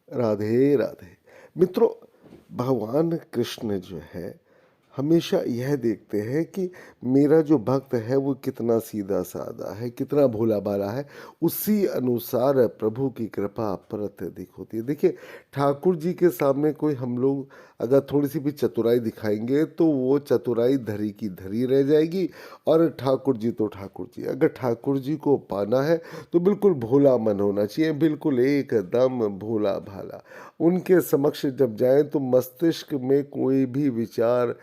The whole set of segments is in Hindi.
राधे राधे। मित्रों, भगवान कृष्ण जो है हमेशा यह देखते हैं कि मेरा जो भक्त है वो कितना सीधा साधा है, कितना भोला भाला है। उसी अनुसार प्रभु की कृपा प्रत्यधिक होती है। देखिए, ठाकुर जी के सामने कोई हम लोग अगर थोड़ी सी भी चतुराई दिखाएंगे तो वो चतुराई धरी की धरी रह जाएगी। और ठाकुर जी तो ठाकुर जी, अगर ठाकुर जी को पाना है तो बिल्कुल भोला मन होना चाहिए, बिल्कुल एकदम भोला भाला। उनके समक्ष जब जाएं तो मस्तिष्क में कोई भी विचार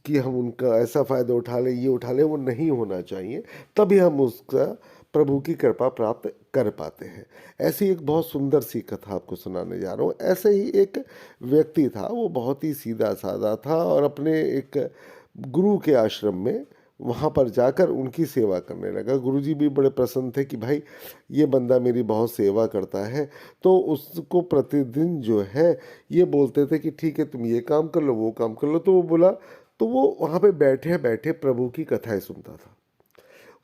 कि हम उनका ऐसा फ़ायदा उठा लें, ये उठा लें, वो नहीं होना चाहिए। तभी हम उसका प्रभु की कृपा प्राप्त कर पाते हैं। ऐसी एक बहुत सुंदर सी कथा आपको सुनाने जा रहा हूँ। ऐसे ही एक व्यक्ति था, वो बहुत ही सीधा साधा था और अपने एक गुरु के आश्रम में वहाँ पर जाकर उनकी सेवा करने लगा। गुरुजी भी बड़े प्रसन्न थे कि भाई ये बंदा मेरी बहुत सेवा करता है। तो उसको प्रतिदिन जो है ये बोलते थे कि ठीक है, तुम ये काम कर लो, वो काम कर लो। तो वो बोला, तो वो वहाँ पे बैठे बैठे प्रभु की कथाएं सुनता था।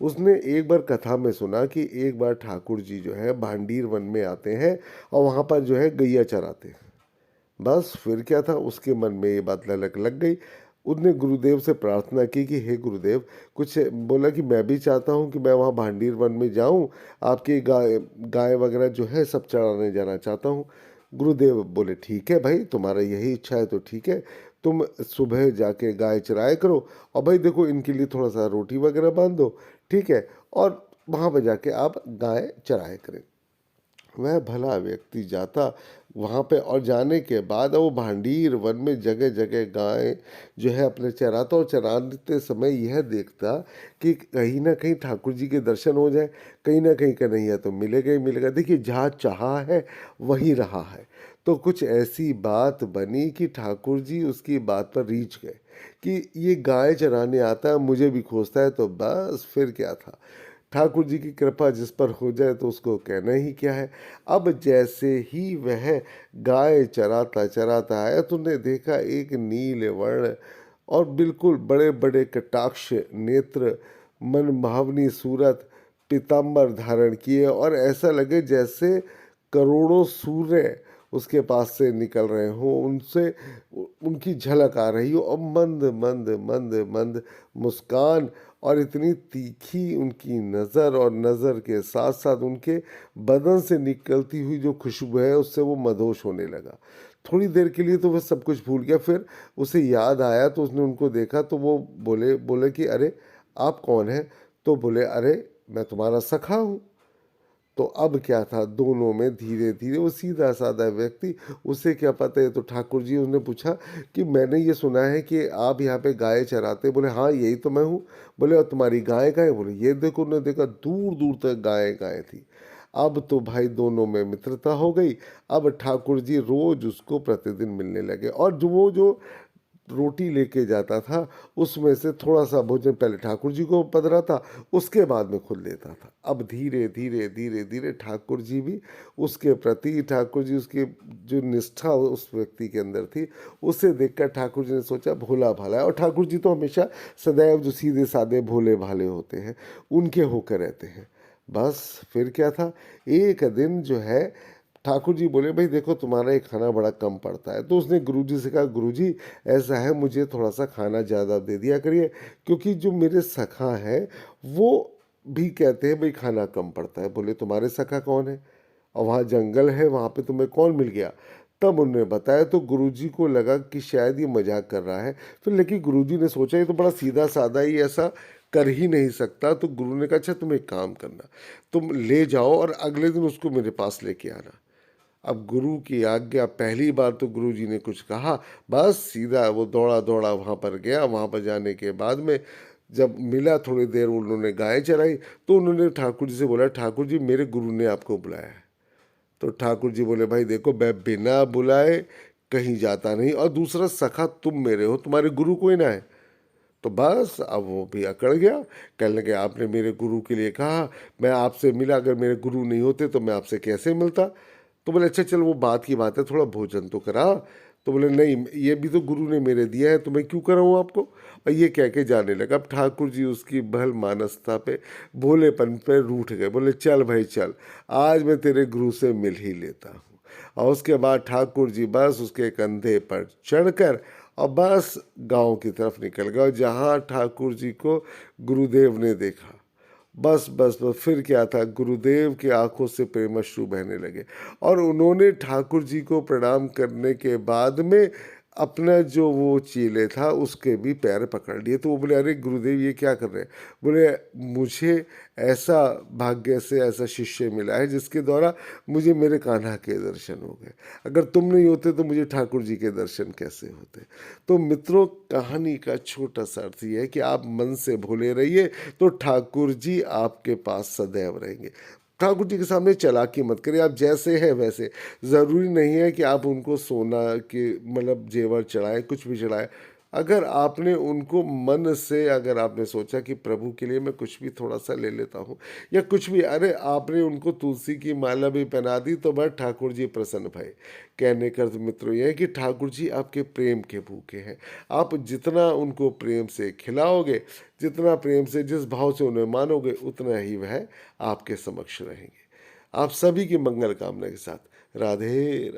उसने एक बार कथा में सुना कि एक बार ठाकुर जी जो है भांडीर वन में आते हैं और वहाँ पर जो है गैया चराते हैं। बस फिर क्या था, उसके मन में ये बात लग गई। उसने गुरुदेव से प्रार्थना की कि हे गुरुदेव, कुछ बोला कि मैं भी चाहता हूँ कि मैं वहाँ भांडीर वन में जाऊँ, आपकी गाय गाय वगैरह जो है सब चराने जाना चाहता हूँ। गुरुदेव बोले ठीक है भाई, तुम्हारा यही इच्छा है तो ठीक है, तुम सुबह जाके गाय चराया करो और भाई देखो इनके लिए थोड़ा सा रोटी वगैरह बांध दो, ठीक है, और वहाँ पर जाके आप गाय चराया करें। वह भला व्यक्ति जाता वहाँ पे और जाने के बाद वो भांडीर वन में जगह जगह गाय जो है अपने चराता और चराते समय यह देखता कि कहीं ना कहीं ठाकुर जी के दर्शन हो जाए, कहीं ना कहीं कन्हैया तो मिलेगा ही मिलेगा। देखिए, जहाँ चाहा है वही रहा है। तो कुछ ऐसी बात बनी कि ठाकुर जी उसकी बात पर रीझ गए कि ये गाय चराने आता है, मुझे भी खोजता है। तो बस फिर क्या था, ठाकुर जी की कृपा जिस पर हो जाए तो उसको कहना ही क्या है। अब जैसे ही वह गाय चराता चराता आया तो उन्हें देखा एक नील वर्ण और बिल्कुल बड़े बड़े कटाक्ष नेत्र, मनभावनी सूरत, पीताम्बर धारण किए और ऐसा लगे जैसे करोड़ों सूर्य उसके पास से निकल रहे हों, उनसे उनकी झलक आ रही हो और मंद मंद मंद मंद मुस्कान और इतनी तीखी उनकी नज़र, और नज़र के साथ साथ उनके बदन से निकलती हुई जो खुशबू है उससे वो मदहोश होने लगा। थोड़ी देर के लिए तो वह सब कुछ भूल गया। फिर उसे याद आया तो उसने उनको देखा तो वो बोले बोले कि अरे आप कौन हैं? तो बोले अरे मैं तुम्हारा सखा हूँ। तो अब क्या था, दोनों में धीरे धीरे वो सीधा साधा व्यक्ति, उसे क्या पता है, तो ठाकुर जी उसने पूछा कि मैंने ये सुना है कि आप यहाँ पे गाय चराते। बोले हाँ यही तो मैं हूँ। बोले और तुम्हारी गाय कहाँ है? बोले ये देखो। उन्होंने देखा दूर दूर तक गाय गाय थी। अब तो भाई दोनों में मित्रता हो गई। अब ठाकुर जी रोज उसको प्रतिदिन मिलने लगे और जो रोटी लेके जाता था उसमें से थोड़ा सा भोजन पहले ठाकुर जी को पधरा था, उसके बाद में खुद लेता था। अब धीरे धीरे धीरे धीरे ठाकुर जी भी उसके प्रति, ठाकुर जी उसकी जो निष्ठा उस व्यक्ति के अंदर थी उसे देखकर ठाकुर जी ने सोचा भोला भाला है। और ठाकुर जी तो हमेशा सदैव जो सीधे साधे भोले भाले होते हैं उनके होकर रहते हैं। बस फिर क्या था, एक दिन जो है ठाकुर जी बोले भाई देखो तुम्हारा ये खाना बड़ा कम पड़ता है। तो उसने गुरुजी से कहा गुरुजी ऐसा है, मुझे थोड़ा सा खाना ज़्यादा दे दिया करिए, क्योंकि जो मेरे सखा हैं वो भी कहते हैं भाई खाना कम पड़ता है। बोले तुम्हारे सखा कौन है और वहाँ जंगल है, वहाँ पे तुम्हें कौन मिल गया? तब उन्होंने बताया तो गुरुजी को लगा कि शायद ये मजाक कर रहा है। फिर लेकिन गुरुजी ने सोचा ये तो बड़ा सीधा साधा ही ऐसा कर ही नहीं सकता। तो गुरु ने कहा अच्छा तुम एक काम करना, तुम ले जाओ और अगले दिन उसको मेरे पास लेके आना। अब गुरु की आज्ञा, पहली बार तो गुरु जी ने कुछ कहा, बस सीधा वो दौड़ा दौड़ा वहाँ पर गया। वहाँ पर जाने के बाद में जब मिला, थोड़ी देर उन्होंने गाय चराई तो उन्होंने ठाकुर जी से बोला ठाकुर जी मेरे गुरु ने आपको बुलाया है। तो ठाकुर जी बोले भाई देखो मैं बिना बुलाए कहीं जाता नहीं, और दूसरा सखा तुम मेरे हो, तुम्हारे गुरु कोई ना है। तो बस अब वो भी अकड़ गया, कहने लगे आपने मेरे गुरु के लिए कहा, मैं आपसे मिला, अगर मेरे गुरु नहीं होते तो मैं आपसे कैसे मिलता? तो बोले अच्छा चल वो बात की बात है, थोड़ा भोजन तो करा। तो बोले नहीं ये भी तो गुरु ने मेरे दिया है तो मैं क्यों कराऊँ आपको? और ये कह के जाने लगा। अब ठाकुर जी उसकी बहल मानसता पे, भोलेपन पे रूठ गए। बोले चल भाई चल, आज मैं तेरे गुरु से मिल ही लेता हूँ। और उसके बाद ठाकुर जी बस उसके कंधे पर चढ़कर और बस गांव की तरफ निकल गए, और जहाँ ठाकुर जी को गुरुदेव ने देखा, बस बस बस फिर क्या था, गुरुदेव की आंखों से प्रेमाश्रु बहने लगे। और उन्होंने ठाकुर जी को प्रणाम करने के बाद में अपना जो वो चीले था उसके भी पैर पकड़ लिए। तो वो बोले, अरे गुरुदेव ये क्या कर रहे हैं? बोले, मुझे ऐसा भाग्य से ऐसा शिष्य मिला है जिसके द्वारा मुझे मेरे कान्हा के दर्शन हो गए। अगर तुम नहीं होते तो मुझे ठाकुर जी के दर्शन कैसे होते? तो मित्रों, कहानी का छोटा सा अर्थ ये है कि आप मन से भोले रहिए तो ठाकुर जी आपके पास सदैव रहेंगे। ठाकुर जी के सामने चालाकी मत करिए, आप जैसे हैं वैसे। ज़रूरी नहीं है कि आप उनको सोना के मतलब जेवर चढ़ाएं, कुछ भी चढ़ाएं। अगर आपने उनको मन से, अगर आपने सोचा कि प्रभु के लिए मैं कुछ भी थोड़ा सा ले लेता हूँ या कुछ भी, अरे आपने उनको तुलसी की माला भी पहना दी तो बस ठाकुर जी प्रसन्न भय। कहने का अर्थ मित्रों यह है कि ठाकुर जी आपके प्रेम के भूखे हैं। आप जितना उनको प्रेम से खिलाओगे, जितना प्रेम से, जिस भाव से उन्हें मानोगे, उतना ही वह आपके समक्ष रहेंगे। आप सभी की मंगल कामना के साथ, राधे राधे।